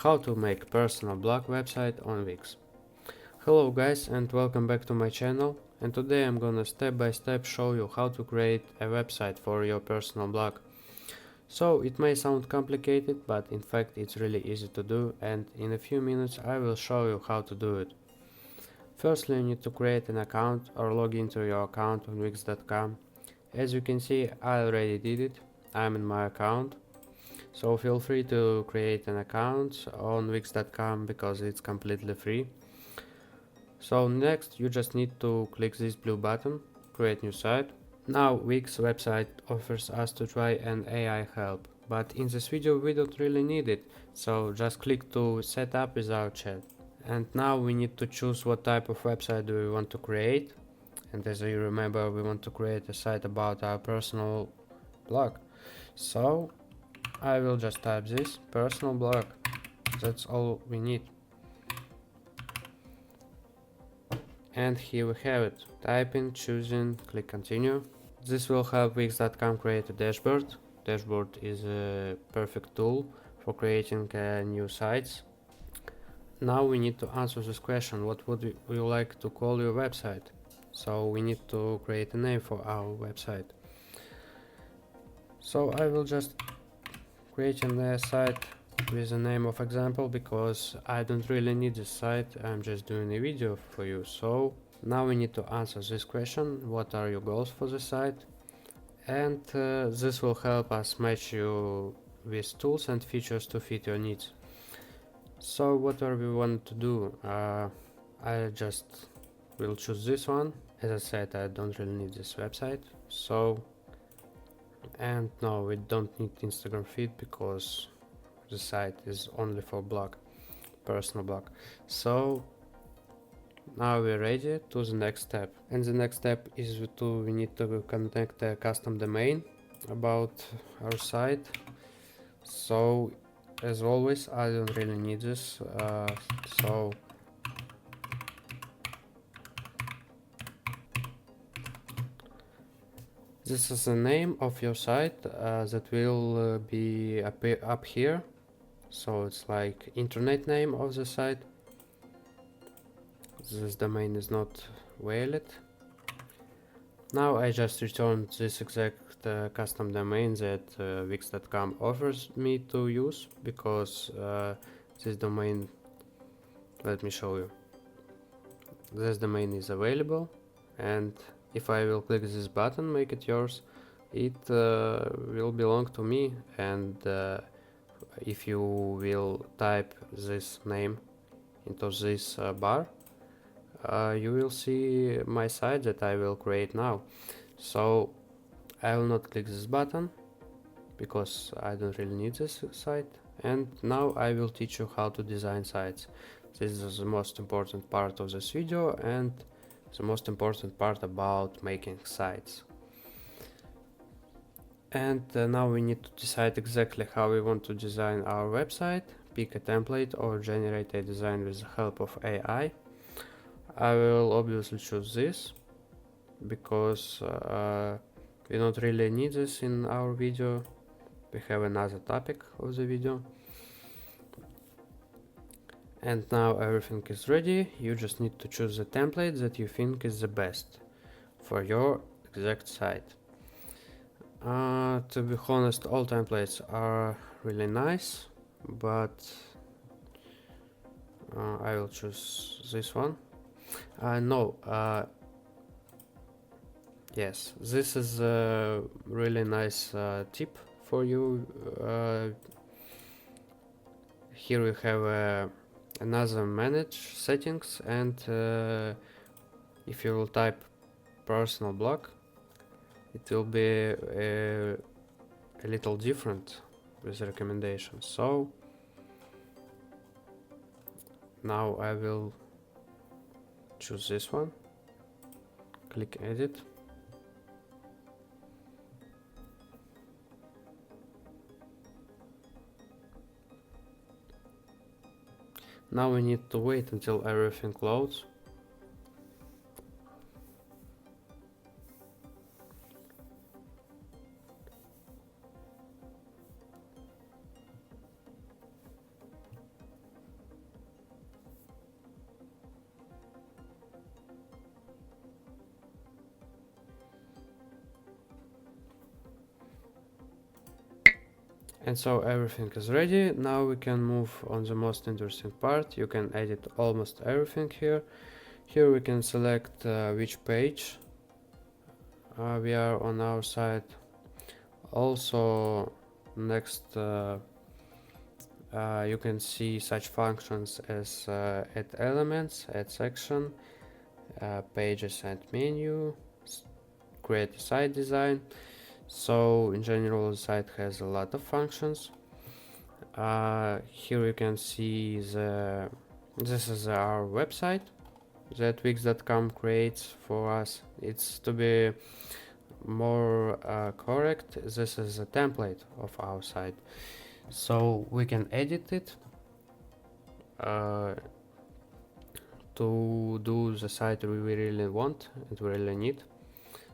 How to make personal blog website on Wix. Hello guys and welcome back to my channel, and today I'm gonna step by step show you how to create a website for your personal blog. So it may sound complicated, but in fact it's really easy to do, and in a few minutes I will show you how to do it. Firstly, you need to create an account or log into your account on wix.com. As you can see, I already did it. I'm in my account. So feel free to create an account on wix.com because it's completely free. So next you just need to click this blue button, create new site. Now Wix website offers us to try an AI help, but in this video we don't really need it, so just click to set up without chat. And now we need to choose what type of website do we want to create, and as you remember we want to create a site about our personal blog. So I will just type this personal blog. That's all we need. And here we have it. Typing, choosing, click continue. This will help Wix.com create a dashboard. Dashboard is a perfect tool for creating new sites. Now we need to answer this question: what would you like to call your website? So we need to create a name for our website. So I will just create a site with a name of example because I don't really need this site, I'm just doing a video for you. So now we need to answer this question: what are your goals for the site? And this will help us match you with tools and features to fit your needs. So what are we want to do? I just will choose this one. As I said, I don't really need this website. So, and no, we don't need Instagram feed because the site is only for blog, personal blog. So now we're ready to the next step, and the next step is we need to connect a custom domain about our site. So as always, I don't really need this, so this is the name of your site that will be up here. So it's like internet name of the site. This domain is not valid. Now I just returned this exact custom domain that wix.com offers me to use because this domain, let me show you. This domain is available, and if I will click this button, make it yours, it will belong to me. And if you will type this name into this bar, you will see my site that I will create now. So I will not click this button because I don't really need this site, and now I will teach you how to design sites. This is the most important part of this video and the most important part about making sites. And now we need to decide exactly how we want to design our website, pick a template or generate a design with the help of AI. I will obviously choose this because we don't really need this in our video. We have another topic of the video. And now everything is ready. You just need to choose the template that you think is the best for your exact site. To be honest, all templates are really nice, but I will choose this one. Yes, this is a really nice tip for you. Here we have another manage settings, and if you will type personal blog, it will be a little different with recommendations. So now I will choose this one, click edit. Now we need to wait until everything loads. And so everything is ready. Now we can move on the most interesting part. You can edit almost everything here. Here we can select which page we are on our site. Also, next you can see such functions as add elements, add section, pages and menu, create a site design. So in general the site has a lot of functions. Here you can see this is our website that Wix.com creates for us. It's to be more correct, this is a template of our site, so we can edit it to do the site we really want and we really need.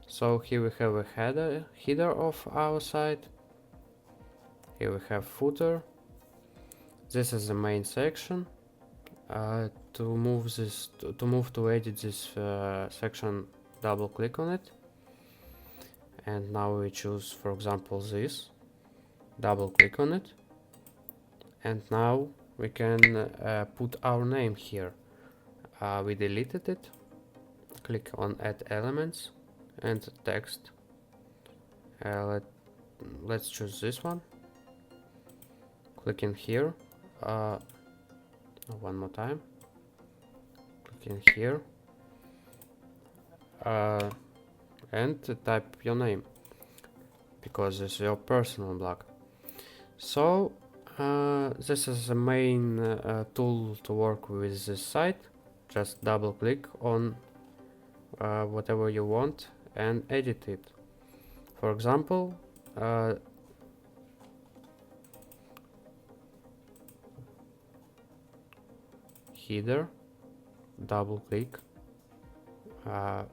So here we have a header of our site. Here we have footer. This is the main section. To edit this section, double click on it, and now we choose, for example, this. Double click on it, and now we can put our name here. We deleted it. Click on add elements and text. Let's choose this one. Click in here. One more time. Click in here and type your name, because this is your personal blog. So this is the main tool to work with this site. Just double click on whatever you want and edit it. For example, header, double click.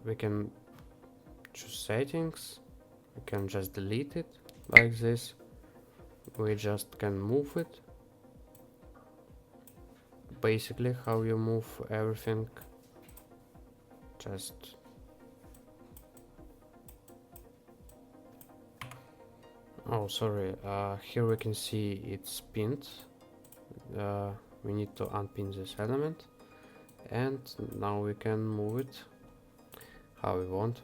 We can choose settings. We can just delete it like this. We just can move it. Basically how you move everything. Just oh, sorry, here we can see it's pinned. We need to unpin this element, and now we can move it how we want.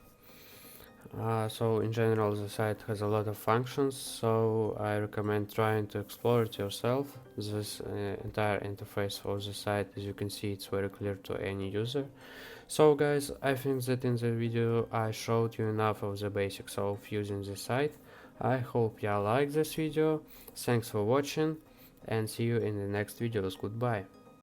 So in general the site has a lot of functions, so I recommend trying to explore it yourself. This entire interface of the site, as you can see, it's very clear to any user. So guys, I think that in the video I showed you enough of the basics of using the site. I hope you like this video. Thanks for watching and see you in the next videos. Goodbye.